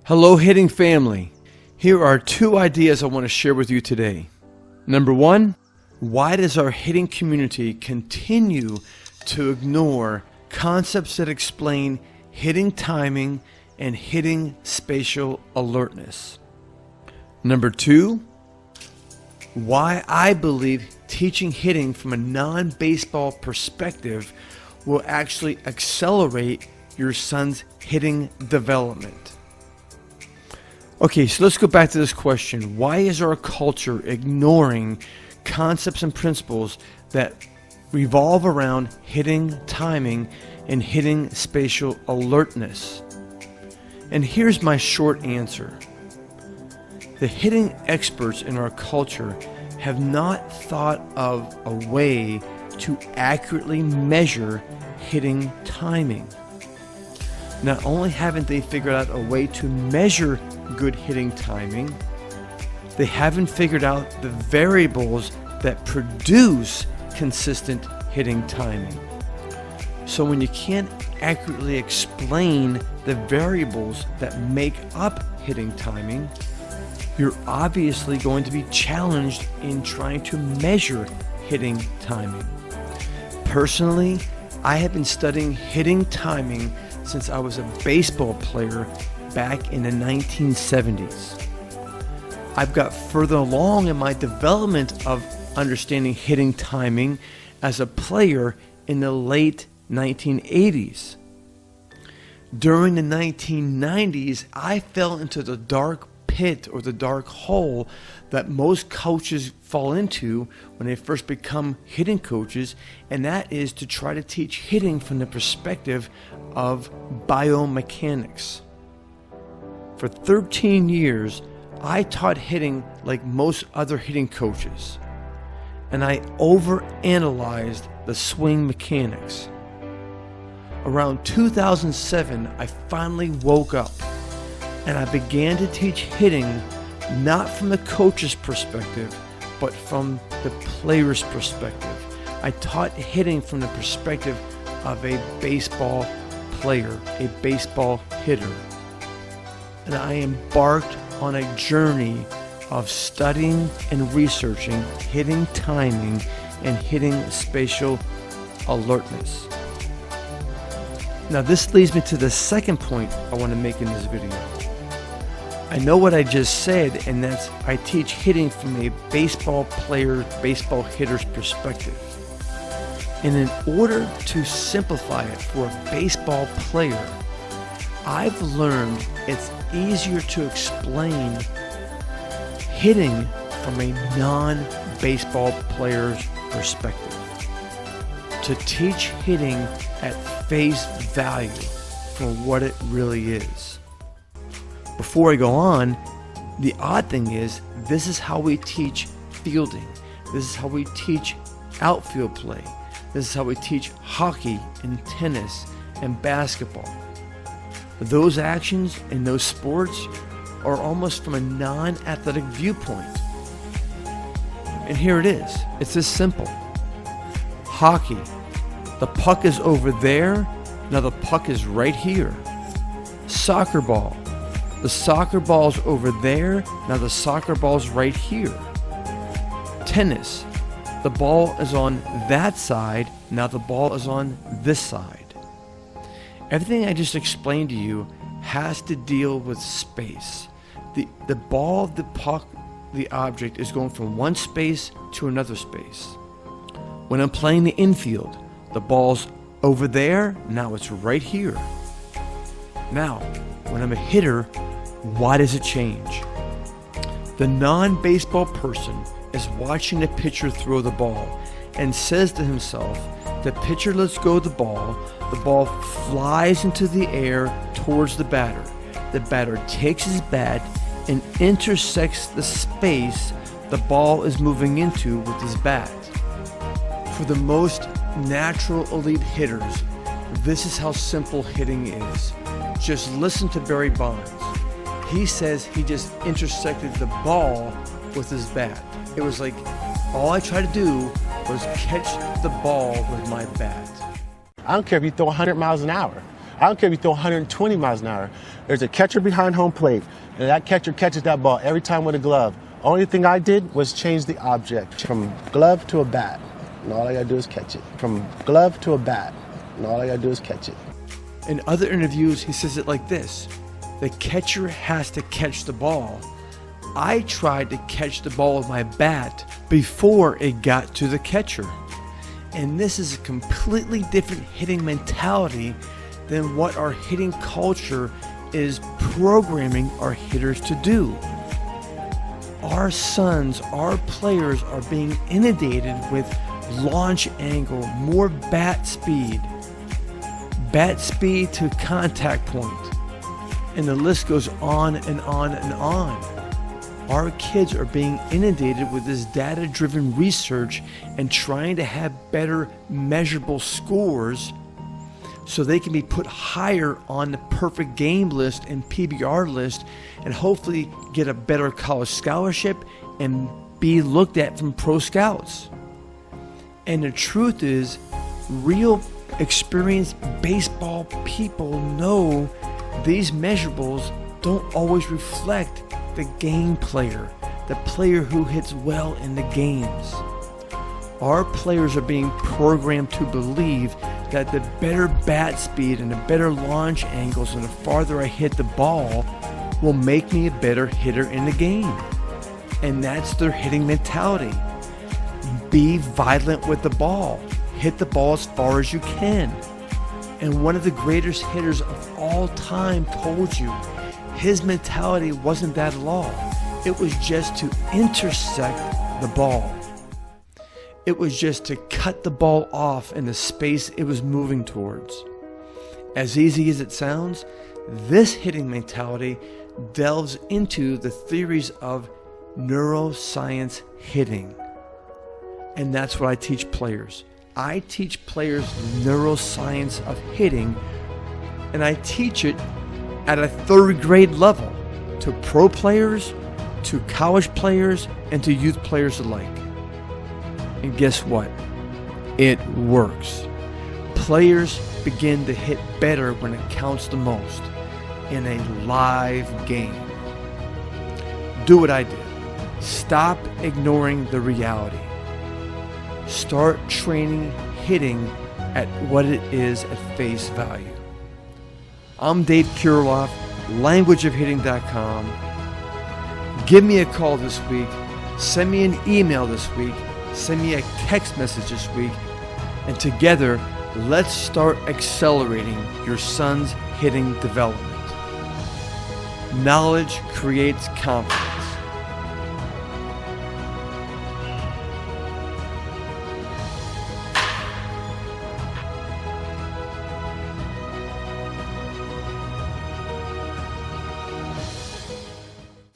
Hello, hitting family. Here are two ideas I want to share with you today. Number one, why does our hitting community continue to ignore concepts that explain hitting timing and hitting spatial alertness? Number two, why I believe teaching hitting from a non-baseball perspective will actually accelerate your son's hitting development. Okay, so let's go back to this question. Why is our culture ignoring concepts and principles that revolve around hitting timing and hitting spatial alertness? And here's my short answer. The hitting experts in our culture have not thought of a way to accurately measure hitting timing. Not only haven't they figured out a way to measure good hitting timing, they haven't figured out the variables that produce consistent hitting timing. So when you can't accurately explain the variables that make up hitting timing, you're obviously going to be challenged in trying to measure hitting timing. Personally, I have been studying hitting timing since I was a baseball player back in the 1970s. I've got further along in my development of understanding hitting timing as a player in the late 1980s. During the 1990s, I fell into the dark pit or the dark hole that most coaches fall into when they first become hitting coaches, and that is to try to teach hitting from the perspective of biomechanics. For 13 years, I taught hitting like most other hitting coaches, and I overanalyzed the swing mechanics. Around 2007, I finally woke up and I began to teach hitting not from the coach's perspective, but from the player's perspective. I taught hitting from the perspective of a baseball player, a baseball hitter. And I embarked on a journey of studying and researching hitting timing and hitting spatial alertness. Now this leads me to the second point I want to make in this video. I know what I just said, and that's I teach hitting from a baseball player, baseball hitter's perspective. And in order to simplify it for a baseball player, I've learned it's easier to explain hitting from a non-baseball player's perspective. To teach hitting at face value for what it really is. Before I go on, the odd thing is, this is how we teach fielding. This is how we teach outfield play. This is how we teach hockey and tennis and basketball. Those actions in those sports are almost from a non-athletic viewpoint. And here it is. It's this simple. Hockey. The puck is over there. Now the puck is right here. Soccer ball. The soccer ball's over there. Now the soccer ball's right here. Tennis. The ball is on that side. Now the ball is on this side. Everything I just explained to you has to deal with space. The ball, the puck, the object is going from one space to another space. When I'm playing the infield, the ball's over there. Now it's right here. Now, when I'm a hitter, why does it change? The non-baseball person is watching the pitcher throw the ball and says to himself, the pitcher lets go of the ball flies into the air towards the batter. The batter takes his bat and intersects the space the ball is moving into with his bat. For the most natural elite hitters, this is how simple hitting is. Just listen to Barry Bonds. He says he just intersected the ball with his bat. It was like, all I tried to do was catch the ball with my bat. I don't care if you throw 100 miles an hour. I don't care if you throw 120 miles an hour. There's a catcher behind home plate, and that catcher catches that ball every time with a glove. Only thing I did was change the object from glove to a bat, and all I gotta do is catch it. From glove to a bat, and all I gotta do is catch it. In other interviews, he says it like this: the catcher has to catch the ball. I tried to catch the ball with my bat before it got to the catcher. And this is a completely different hitting mentality than what our hitting culture is programming our hitters to do. Our sons, our players are being inundated with launch angle, more bat speed to contact point, and the list goes on and on and on. Our kids are being inundated with this data-driven research and trying to have better measurable scores so they can be put higher on the perfect game list and PBR list and hopefully get a better college scholarship and be looked at from pro scouts. And the truth is, real experienced baseball people know these measurables don't always reflect the game player, the player who hits well in the games. Our players are being programmed to believe that the better bat speed and the better launch angles and the farther I hit the ball will make me a better hitter in the game. And that's their hitting mentality. Be violent with the ball. Hit the ball as far as you can. And one of the greatest hitters of all time told you his mentality wasn't that at all. It was just to intersect the ball. It was just to cut the ball off in the space it was moving towards. As easy as it sounds, this hitting mentality delves into the theories of neuroscience hitting. And that's what I teach players. I teach players neuroscience of hitting, and I teach it at a third grade level to pro players, to college players, and to youth players alike. And guess what? It works. Players begin to hit better when it counts the most in a live game. Do what I did. Stop ignoring the reality. Start training hitting at what it is at face value. I'm Dave Kirilloff, languageofhitting.com. Give me a call this week. Send me an email this week. Send me a text message this week. And together, let's start accelerating your son's hitting development. Knowledge creates confidence.